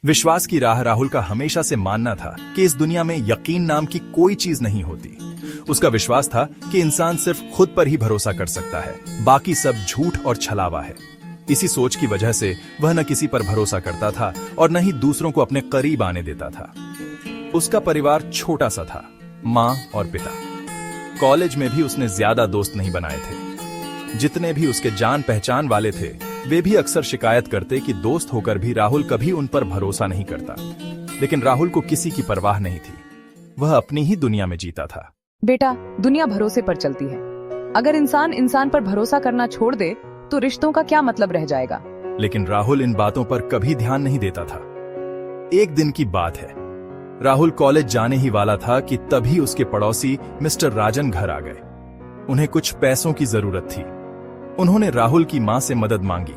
विश्वास की राह राहुल का हमेशा से मानना था कि इस दुनिया में यकीन नाम की कोई चीज नहीं होती। उसका विश्वास था कि इंसान सिर्फ खुद पर ही भरोसा कर सकता है, बाकी सब झूठ और छलावा है। इसी सोच की वजह से वह न किसी पर भरोसा करता था और न ही दूसरों को अपने करीब आने देता था। उसका परिवार छोटा सा था, माँ और पिता। कॉलेज में भी उसने ज्यादा दोस्त नहीं बनाए थे। जितने भी उसके जान पहचान वाले थे वे भी अक्सर शिकायत करते कि दोस्त होकर भी राहुल कभी उन पर भरोसा नहीं करता। लेकिन राहुल को किसी की परवाह नहीं थी, वह अपनी ही दुनिया में जीता था। बेटा, दुनिया भरोसे पर चलती है। अगर इंसान इंसान पर भरोसा करना छोड़ दे तो रिश्तों का क्या मतलब रह जाएगा। लेकिन राहुल इन बातों पर कभी ध्यान नहीं देता था। एक दिन की बात है, राहुल कॉलेज जाने ही वाला था कि तभी उसके पड़ोसी मिस्टर राजन घर आ गए। उन्हें कुछ पैसों की जरूरत थी। उन्होंने राहुल की माँ से मदद मांगी।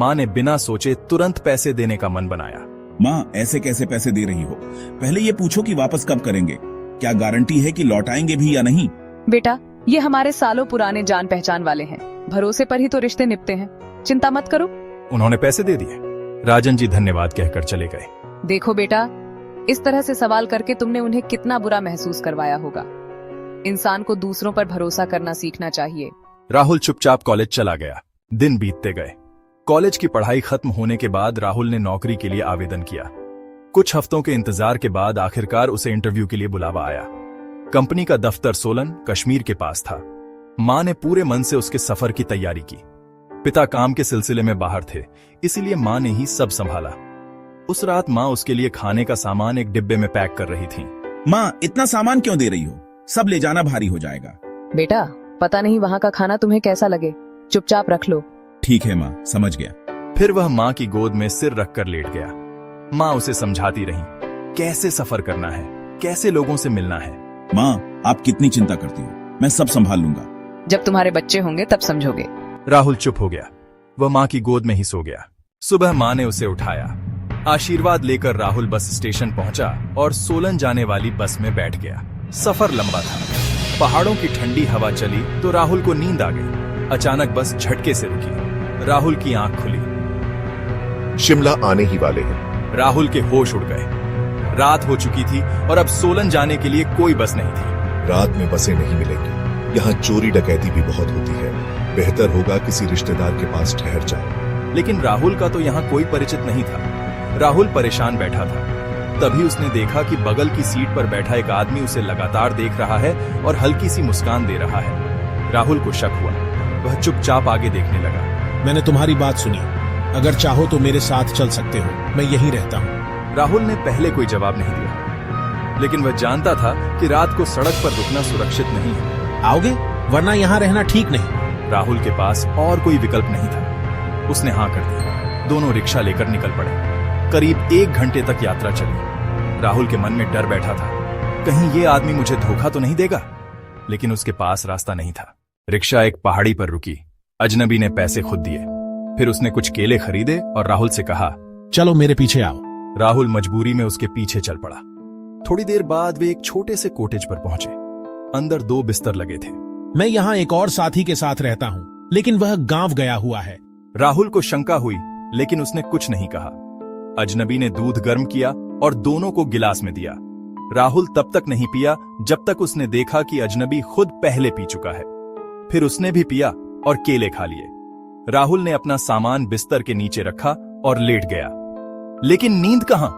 माँ ने बिना सोचे तुरंत पैसे देने का मन बनाया। माँ, ऐसे कैसे पैसे दे रही हो? पहले ये पूछो कि वापस कब करेंगे। क्या गारंटी है कि लौटाएंगे भी या नहीं? बेटा, ये हमारे सालों पुराने जान पहचान वाले हैं। भरोसे पर ही तो रिश्ते निपटे हैं। चिंता मत करो। उन्होंने पैसे दे दिए। राजन जी धन्यवाद कहकर चले गए। देखो बेटा, इस तरह से सवाल करके तुमने उन्हें कितना बुरा महसूस करवाया होगा। इंसान को दूसरों पर भरोसा करना सीखना चाहिए। राहुल चुपचाप कॉलेज चला गया। दिन बीतते गए। कॉलेज की पढ़ाई खत्म होने के बाद राहुल ने नौकरी के लिए आवेदन किया। कुछ हफ्तों के इंतजार के बाद आखिरकार उसे इंटरव्यू के लिए बुलावा आया। कंपनी का दफ्तर सोलन, कश्मीर के पास था। माँ ने पूरे मन से उसके सफर की तैयारी की। पिता काम के सिलसिले में बाहर थे, इसीलिए माँ ने ही सब संभाला। उस रात माँ उसके लिए खाने का सामान एक डिब्बे में पैक कर रही थी। माँ, इतना सामान क्यों दे रही हो? सब ले जाना भारी हो जाएगा। बेटा, पता नहीं वहाँ का खाना तुम्हें कैसा लगे, चुपचाप रख लो। ठीक है माँ, समझ गया। फिर वह माँ की गोद में सिर रखकर लेट गया। माँ उसे समझाती रही, कैसे सफर करना है, कैसे लोगों से मिलना है। माँ, आप कितनी चिंता करती हो, मैं सब संभाल लूंगा। जब तुम्हारे बच्चे होंगे तब समझोगे। राहुल चुप हो गया। वह माँ की गोद में ही सो गया। सुबह माँ ने उसे उठाया। आशीर्वाद लेकर राहुल बस स्टेशन पहुंचा और सोलन जाने वाली बस में बैठ गया। सफर लंबा था। पहाड़ों की ठंडी हवा चली तो राहुल को नींद आ गई। अचानक बस झटके से रुकी। राहुल की आंख खुली। शिमला आने ही वाले हैं। राहुल के होश उड़ गए। रात हो चुकी थी और अब सोलन जाने के लिए कोई बस नहीं थी। रात में बसें नहीं मिलेंगी। यहाँ चोरी डकैती भी बहुत होती है। बेहतर होगा किसी रिश्तेदार के पास ठहर जाए। लेकिन राहुल का तो यहाँ कोई परिचित नहीं था। राहुल परेशान बैठा था। तभी उसने देखा कि बगल की सीट पर बैठा एक आदमी उसे लगातार देख रहा है और हल्की सी मुस्कान दे रहा है। राहुल को शक हुआ। वह चुपचाप आगे देखने लगा। मैंने तुम्हारी बात सुनी, अगर चाहो तो मेरे साथ चल सकते हो, मैं यहीं रहता हूँ। राहुल ने पहले कोई जवाब नहीं दिया, लेकिन वह जानता था कि रात को सड़क पर रुकना सुरक्षित नहीं है। आओगे? वरना यहाँ रहना ठीक नहीं। राहुल के पास और कोई विकल्प नहीं था। उसने हाँ कर दी। दोनों रिक्शा लेकर निकल पड़े। करीब 1 घंटे तक यात्रा चली। राहुल के मन में डर बैठा था, कहीं ये आदमी मुझे धोखा तो नहीं देगा। लेकिन उसके पास रास्ता नहीं था। रिक्शा एक पहाड़ी पर रुकी। अजनबी ने पैसे खुद दिए। फिर उसने कुछ केले खरीदे और राहुल से कहा, चलो मेरे पीछे आओ। राहुल मजबूरी में उसके पीछे चल पड़ा। थोड़ी देर बाद वे एक छोटे से कॉटेज पर पहुंचे। अंदर 2 बिस्तर लगे थे। मैं यहाँ एक और साथी के साथ रहता हूँ, लेकिन वह गांव गया हुआ है। राहुल को शंका हुई, लेकिन उसने कुछ नहीं कहा। अजनबी ने दूध गर्म किया और दोनों को गिलास में दिया। राहुल तब तक नहीं पिया जब तक उसने देखा कि अजनबी खुद पहले पी चुका है। फिर उसने भी पिया और केले खा लिए। राहुल ने अपना सामान बिस्तर के नीचे रखा और लेट गया। लेकिन नींद कहां?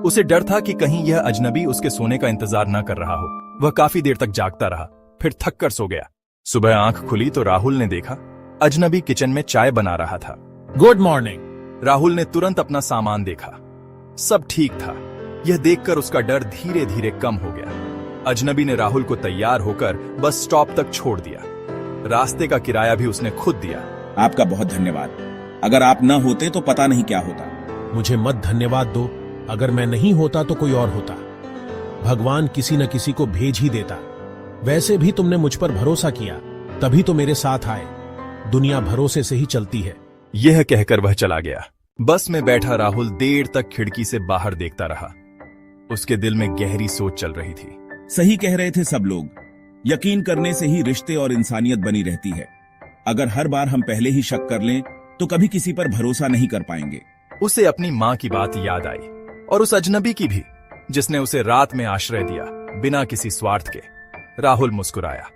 उसे डर था कि कहीं यह अजनबी उसके सोने का इंतजार न कर रहा हो। वह काफी देर तक जागता रहा, फिर थक कर सो गया। सुबह आंख खुली तो राहुल ने देखा अजनबी किचन में चाय बना रहा था। Good morning. राहुल ने तुरंत अपना सामान देखा। सब ठीक था। यह देखकर उसका डर धीरे धीरे कम हो गया। अजनबी ने राहुल को तैयार होकर बस स्टॉप तक छोड़ दिया। रास्ते का किराया भी उसने खुद दिया। आपका बहुत धन्यवाद। अगर आप न होते तो पता नहीं क्या होता। मुझे मत धन्यवाद दो। अगर मैं नहीं होता तो कोई और होता। भगवान किसी न किसी को भेज ही देता। वैसे भी तुमने मुझ पर भरोसा किया, तभी तो मेरे साथ आए। दुनिया भरोसे से ही चलती है। यह कहकर वह चला गया। बस में बैठा राहुल देर तक खिड़की से बाहर देखता रहा। उसके दिल में गहरी सोच चल रही थी। सही कह रहे थे सब लोग, यकीन करने से ही रिश्ते और इंसानियत बनी रहती है। अगर हर बार हम पहले ही शक कर लें तो कभी किसी पर भरोसा नहीं कर पाएंगे। उसे अपनी माँ की बात याद आई। और उस अजनबी की भी जिसने उसे रात में आश्रय दिया बिना किसी स्वार्थ के। राहुल मुस्कुराया।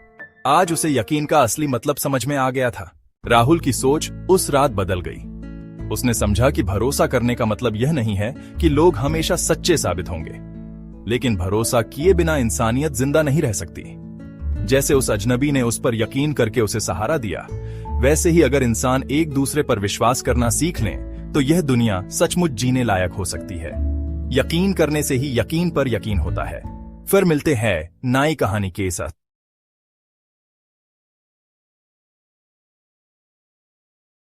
आज उसे यकीन का असली मतलब समझ में आ गया था। राहुल की सोच उस रात बदल गई। उसने समझा कि भरोसा करने का मतलब यह नहीं है कि लोग हमेशा सच्चे साबित होंगे, लेकिन भरोसा किए बिना इंसानियत जिंदा नहीं रह सकती। जैसे उस अजनबी ने उस पर यकीन करके उसे सहारा दिया, वैसे ही अगर इंसान एक दूसरे पर विश्वास करना सीख लें तो यह दुनिया सचमुच जीने लायक हो सकती है। यकीन करने से ही यकीन पर यकीन होता है। फिर मिलते हैं नई कहानी के साथ।